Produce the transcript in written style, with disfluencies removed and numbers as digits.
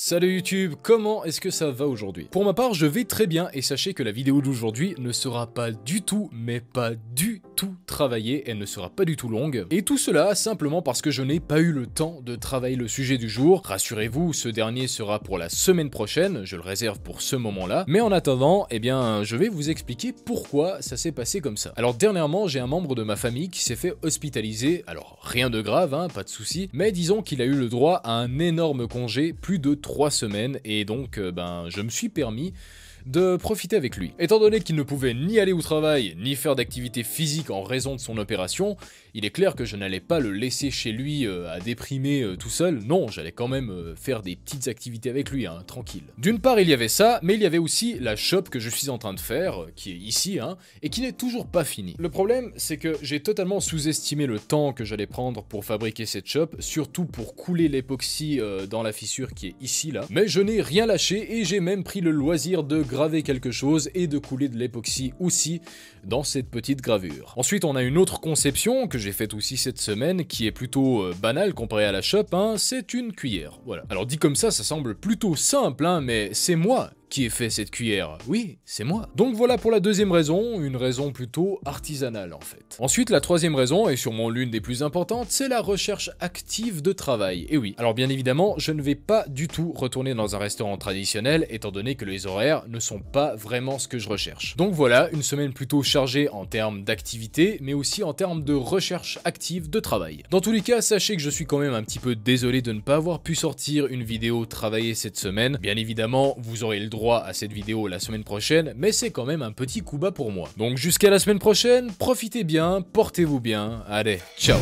Salut YouTube, comment est-ce que ça va aujourd'hui? Pour ma part, je vais très bien et sachez que la vidéo d'aujourd'hui ne sera pas du tout, mais pas du tout travaillée, elle ne sera pas du tout longue. Et tout cela simplement parce que je n'ai pas eu le temps de travailler le sujet du jour. Rassurez-vous, ce dernier sera pour la semaine prochaine, je le réserve pour ce moment-là. Mais en attendant, eh bien, je vais vous expliquer pourquoi ça s'est passé comme ça. Alors dernièrement, j'ai un membre de ma famille qui s'est fait hospitaliser, alors rien de grave, hein, pas de souci, mais disons qu'il a eu le droit à un énorme congé, plus de 3 semaines, et donc je me suis permis de profiter avec lui. Étant donné qu'il ne pouvait ni aller au travail, ni faire d'activité physique en raison de son opération, il est clair que je n'allais pas le laisser chez lui à déprimer tout seul. Non, j'allais quand même faire des petites activités avec lui, hein, tranquille. D'une part, il y avait ça, mais il y avait aussi la shop que je suis en train de faire, qui est ici, hein, et qui n'est toujours pas finie. Le problème, c'est que j'ai totalement sous-estimé le temps que j'allais prendre pour fabriquer cette shop, surtout pour couler l'époxy dans la fissure qui est ici, là. Mais je n'ai rien lâché et j'ai même pris le loisir de graver quelque chose et de couler de l'époxy aussi dans cette petite gravure. Ensuite, on a une autre conception que j'ai faite aussi cette semaine qui est plutôt banale comparée à la shop, hein, c'est une cuillère. Voilà. Alors dit comme ça semble plutôt simple, hein, mais c'est moi qui ai fait cette cuillère. Oui, c'est moi. Donc voilà pour la deuxième raison, une raison plutôt artisanale en fait. Ensuite, la troisième raison, et sûrement l'une des plus importantes, c'est la recherche active de travail. Et oui, alors bien évidemment, je ne vais pas du tout retourner dans un restaurant traditionnel, étant donné que les horaires ne sont pas vraiment ce que je recherche. Donc voilà, une semaine plutôt chargée en termes d'activité, mais aussi en termes de recherche active de travail. Dans tous les cas, sachez que je suis quand même un petit peu désolé de ne pas avoir pu sortir une vidéo travaillée cette semaine. Bien évidemment, vous aurez le droit à cette vidéo la semaine prochaine, mais c'est quand même un petit coup bas pour moi. Donc jusqu'à la semaine prochaine, profitez bien, portez-vous bien, allez, ciao.